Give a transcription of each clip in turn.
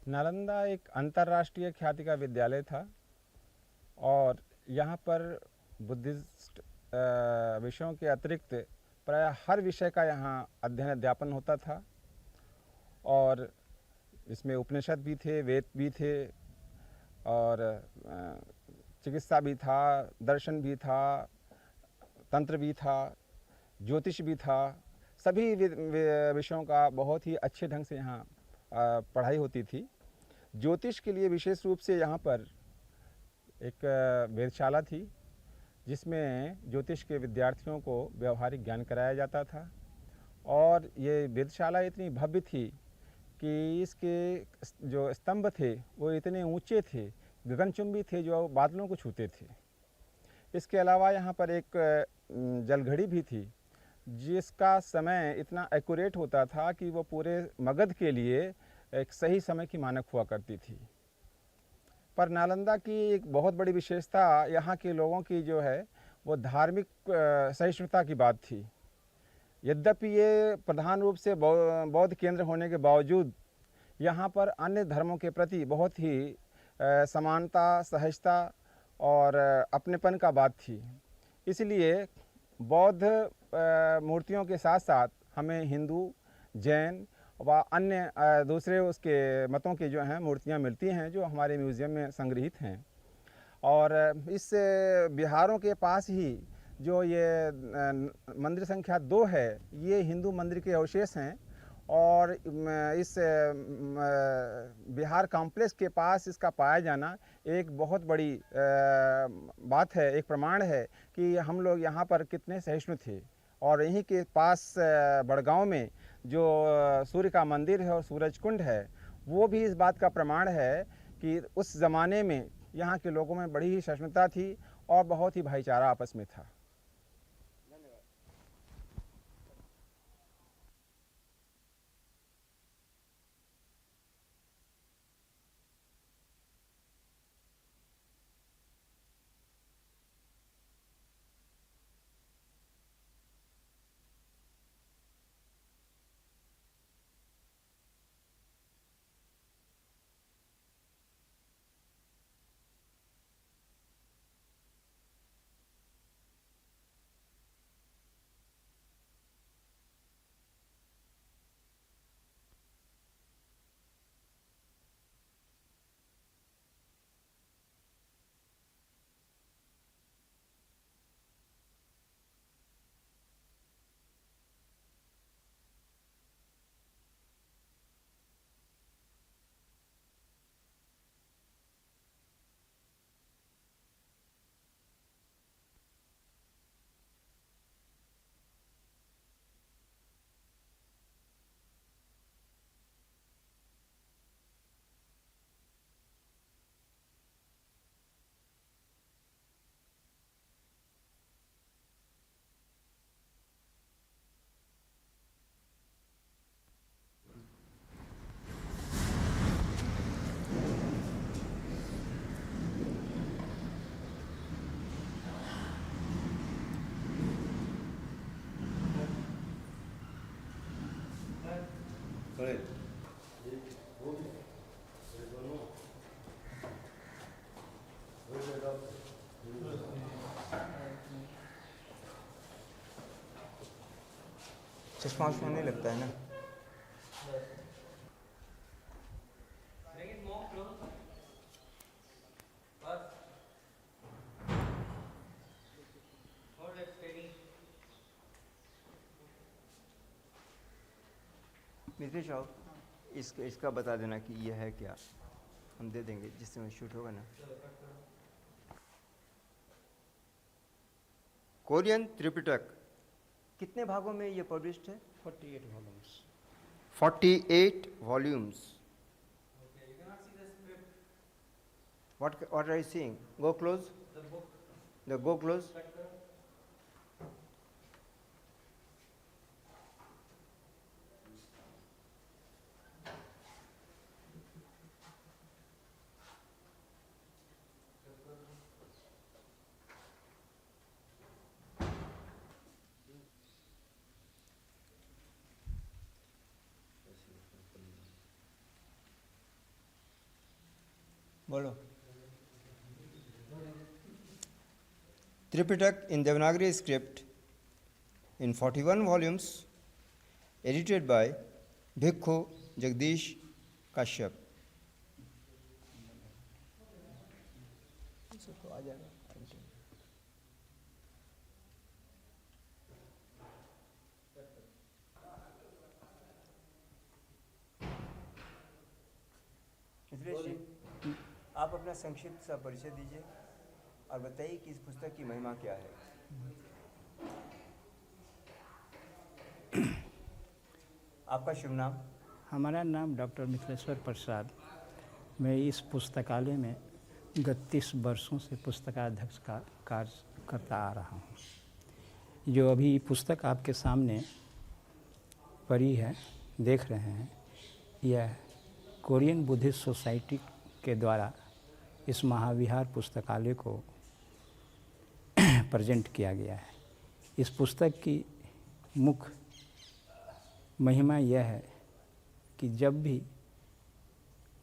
नालंदा एक अंतर्राष्ट्रीय ख्याति का विद्यालय था और यहाँ पर बुद्धिस्ट विषयों के अतिरिक्त प्रायः हर विषय का यहाँ अध्ययन अध्यापन होता था। और इसमें उपनिषद भी थे, वेद भी थे और चिकित्सा भी था, दर्शन भी था, तंत्र भी था, ज्योतिष भी था। सभी विषयों का बहुत ही अच्छे ढंग से यहाँ पढ़ाई होती थी। ज्योतिष के लिए विशेष रूप से यहाँ पर एक वेधशाला थी जिसमें ज्योतिष के विद्यार्थियों को व्यवहारिक ज्ञान कराया जाता था। और ये वेधशाला इतनी भव्य थी कि इसके जो स्तंभ थे वो इतने ऊंचे थे, गगनचुंबी थे, जो बादलों को छूते थे। इसके अलावा यहाँ पर एक जलघड़ी भी थी जिसका समय इतना एक्यूरेट होता था कि वो पूरे मगध के लिए एक सही समय की मानक हुआ करती थी। पर नालंदा की एक बहुत बड़ी विशेषता यहाँ के लोगों की जो है वो धार्मिक सहिष्णुता की बात थी। यद्यपि ये प्रधान रूप से बौद्ध केंद्र होने के बावजूद यहाँ पर अन्य धर्मों के प्रति बहुत ही समानता, सहजता और अपनेपन का बात थी। इसलिए बौद्ध मूर्तियों के साथ साथ हमें हिंदू, जैन व अन्य दूसरे उसके मतों की जो हैं मूर्तियाँ मिलती हैं जो हमारे म्यूज़ियम में संग्रहित हैं। और इस बिहारों के पास ही जो ये मंदिर संख्या 2 है, ये हिंदू मंदिर के अवशेष हैं। और इस बिहार कॉम्प्लेक्स के पास इसका पाया जाना एक बहुत बड़ी बात है, एक प्रमाण है कि हम लोग यहाँ पर कितने सहिष्णु थे। और यहीं के पास बड़गांव में जो सूर्य का मंदिर है और सूरज कुंड है, वो भी इस बात का प्रमाण है कि उस ज़माने में यहाँ के लोगों में बड़ी ही सहिष्णुता थी और बहुत ही भाईचारा आपस में था। चश्मा उश्मा नहीं लगता है ना? नीतीश आओ, इसका बता देना कि यह है क्या, हम दे देंगे जिस समय शूट होगा ना। कोरियन त्रिपिटक कितने भागों में ये पब्लिश्ड है? 48 volumes. 48 volumes. What are you seeing? Go close. The book. Go close. बोलो। Tripitaka in Devanagari script in 41 volumes, edited by Bhikkhu Jagdish Kashyap. Mithilesh ji, आप अपना संक्षिप्त सा परिचय दीजिए और बताइए कि इस पुस्तक की महिमा क्या है। आपका शुभ नाम? हमारा नाम डॉक्टर मिथिलेश्वर प्रसाद। मैं इस पुस्तकालय में गत 30 वर्षों से पुस्तकाध्यक्ष का कार्य करता आ रहा हूँ। जो अभी पुस्तक आपके सामने पड़ी है, देख रहे हैं, यह कोरियन बुद्धिस्ट सोसाइटी के द्वारा इस महाविहार पुस्तकालय को प्रेजेंट किया गया है। इस पुस्तक की मुख्य महिमा यह है कि जब भी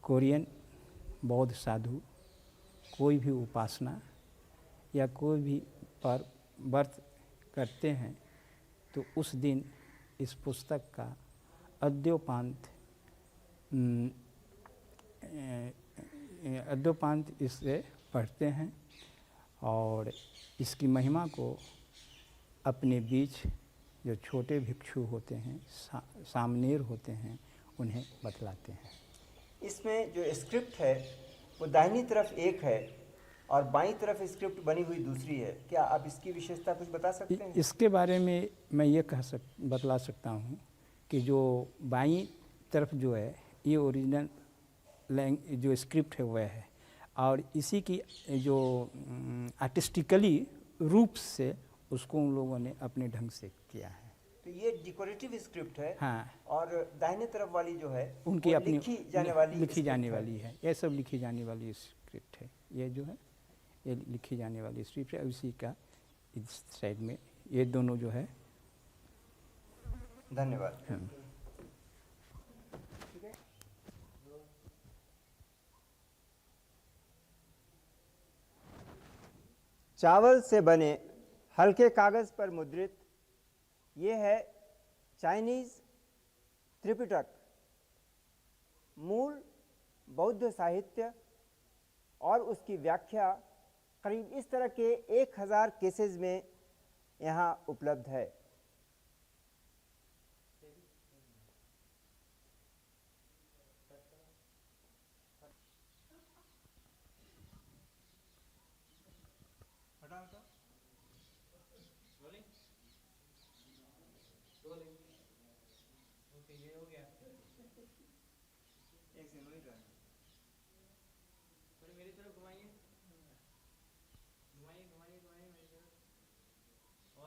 कोरियन बौद्ध साधु कोई भी उपासना या कोई भी व्रत करते हैं तो उस दिन इस पुस्तक का अद्योपांत इससे पढ़ते हैं और इसकी महिमा को अपने बीच जो छोटे भिक्षु होते हैं, सामनेर होते हैं, उन्हें बतलाते हैं। इसमें जो स्क्रिप्ट है वो दाहिनी तरफ एक है और बाईं तरफ स्क्रिप्ट बनी हुई दूसरी है। क्या आप इसकी विशेषता कुछ बता सकते हैं? इसके बारे में मैं ये बतला सकता हूँ कि जो बाईं तरफ जो है ये ओरिजिनल जो स्क्रिप्ट है वह है और इसी की जो आर्टिस्टिकली रूप से उसको उन लोगों ने अपने ढंग से किया है। तो ये डेकोरेटिव स्क्रिप्ट है। हाँ। और दाहिने तरफ वाली जो है उनकी अपनी लिखी जाने वाली है। ये सब लिखी जाने वाली स्क्रिप्ट है। ये जो है ये लिखी जाने वाली स्क्रिप्ट है। उसी का इस साइड में ये दोनों जो है। धन्यवाद। हाँ। चावल से बने हल्के कागज पर मुद्रित ये है चाइनीज त्रिपिटक। मूल बौद्ध साहित्य और उसकी व्याख्या करीब इस तरह के 1000 केसेस में यहाँ उपलब्ध है। मेरी तरफ घुमाइए, घुमाइए घुमाइए घुमाइए मेरी तरफ। और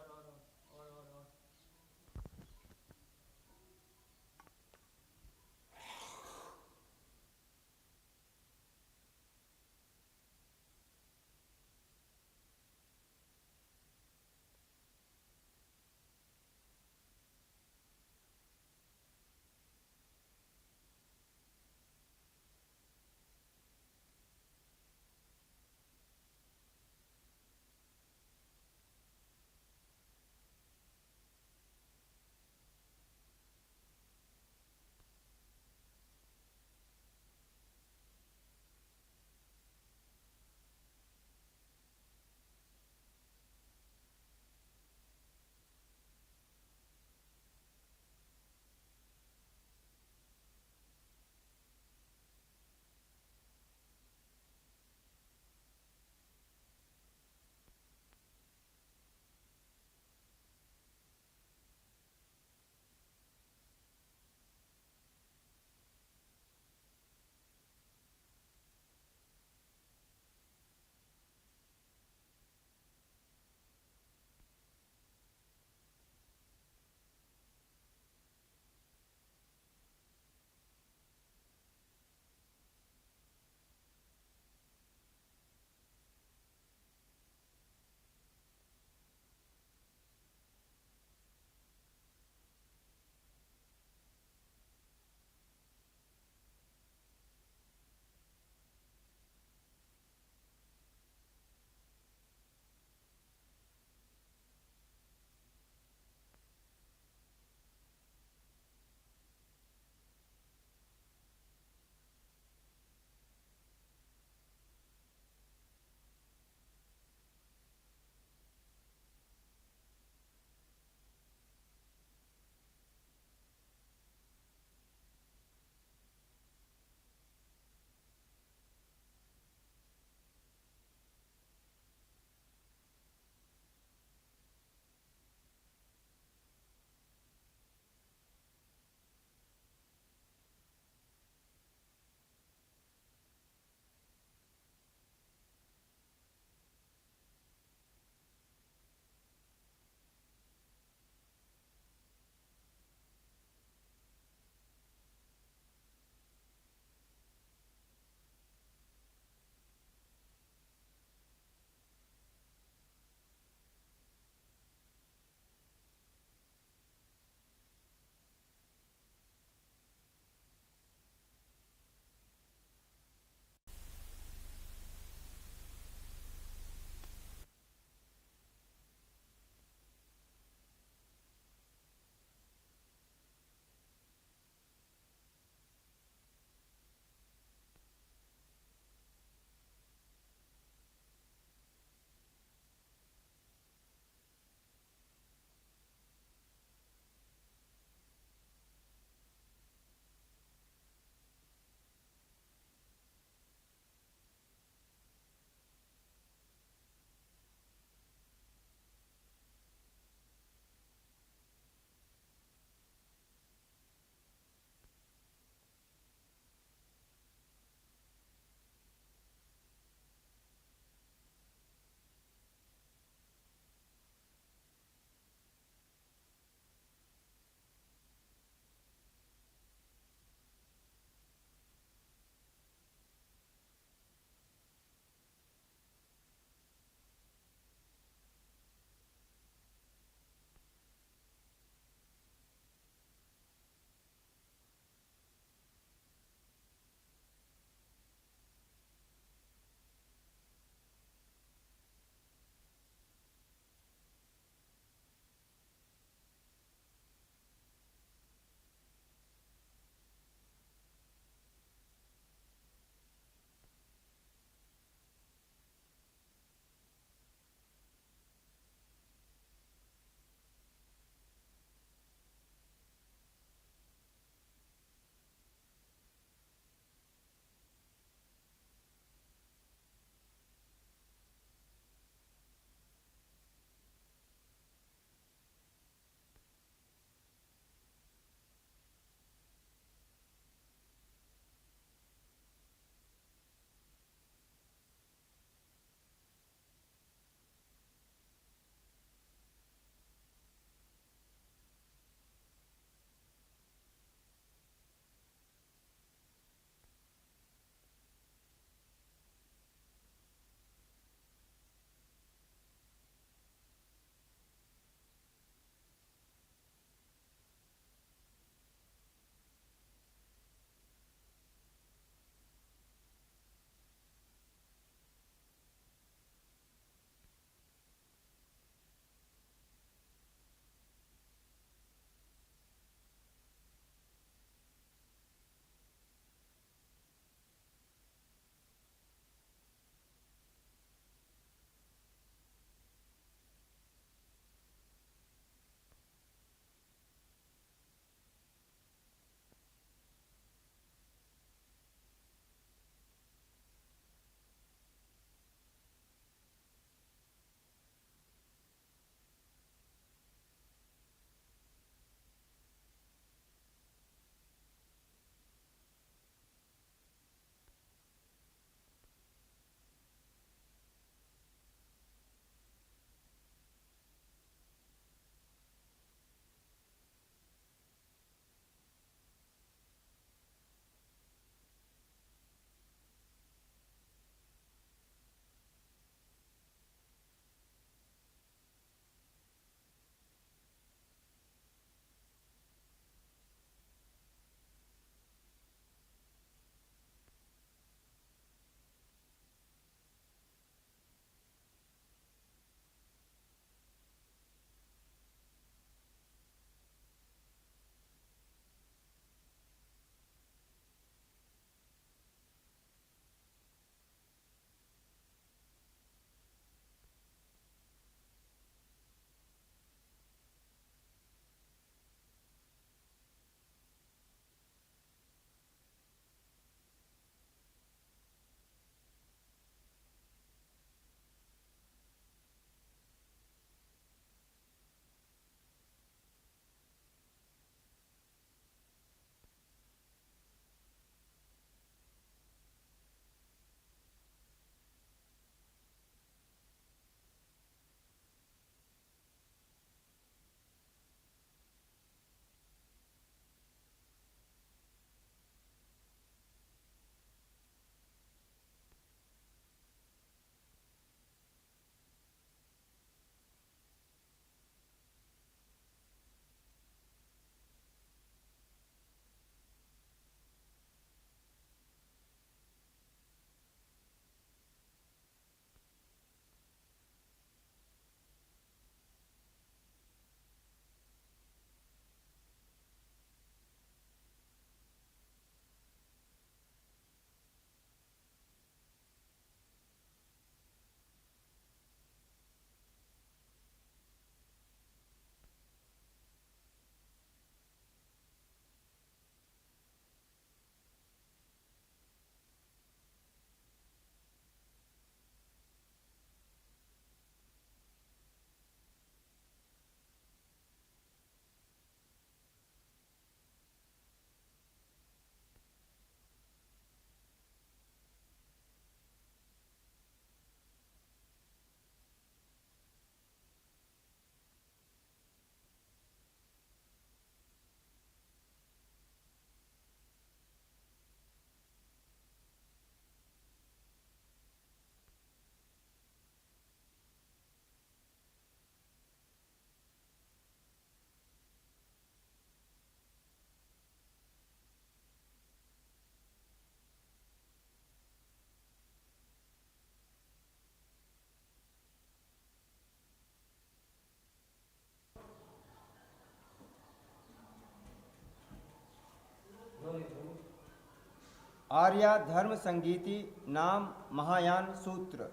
आर्या धर्म संगीति नाम महायान सूत्र।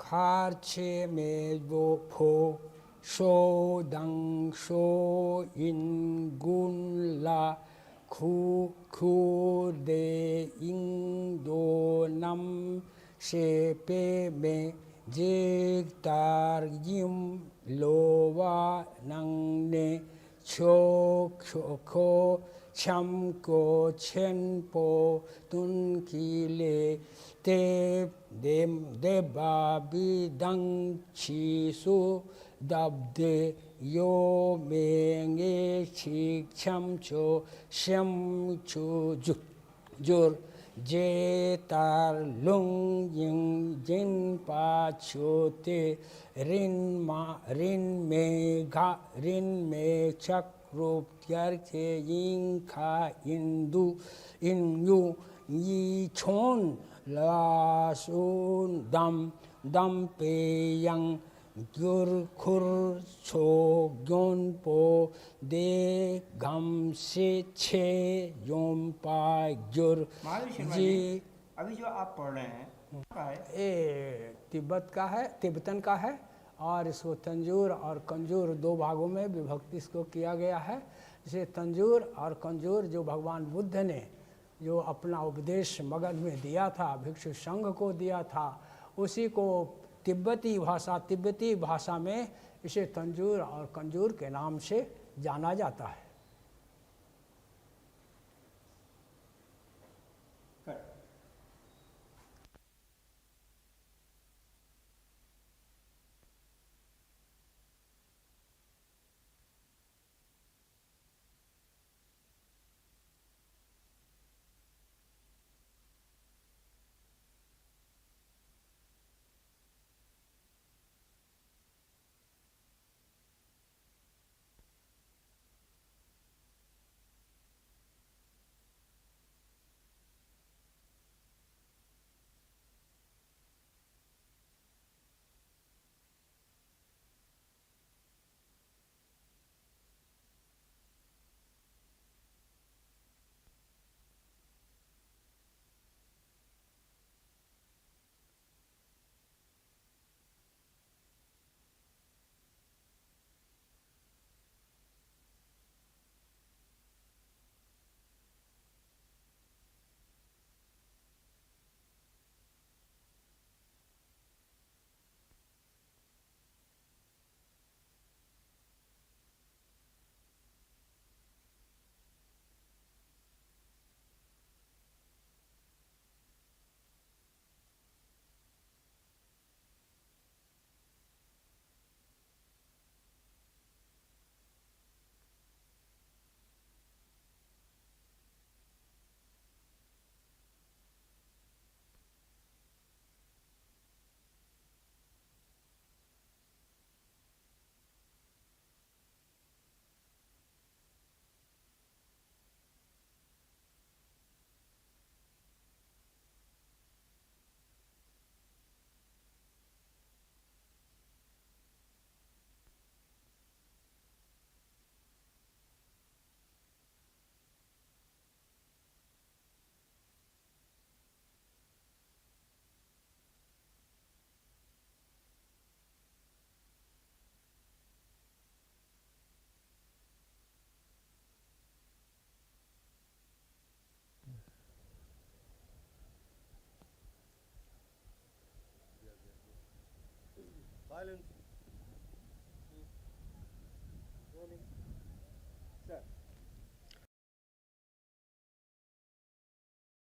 खार्चे में वो फो शो दंग शो इन गुन ला खू खू दे इंग दो नम शे पे में जेग तार यिम लोवा नंग ने छो खो खो छम को छेन पो तुन की ले ते दे बाबी दंग छी सु दब दे यो मेंगे छीक छम चो शम चो जुर जे तार लुंग यिंग जिन पा छोते रिन में चक रूप त्यार के यिंग खा इंदु इन यू यी छोन लासून दम पे young gyur khur cho gyon po de gam se che yom pa gyur Mahavir Sharma ji जी, अभी जो आप पढ़ रहे हैं का है? ये तिब्बत का है, तिब्बतन का है और इसको तंजूर और कंजूर दो भागों में विभक्त इसको किया गया है। जैसे तंजूर और कंजूर जो भगवान बुद्ध ने जो अपना उपदेश मगध में दिया था, भिक्षु संघ को दिया था, उसी को तिब्बती भाषा में इसे तंजूर और कंजूर के नाम से जाना जाता है। Silence.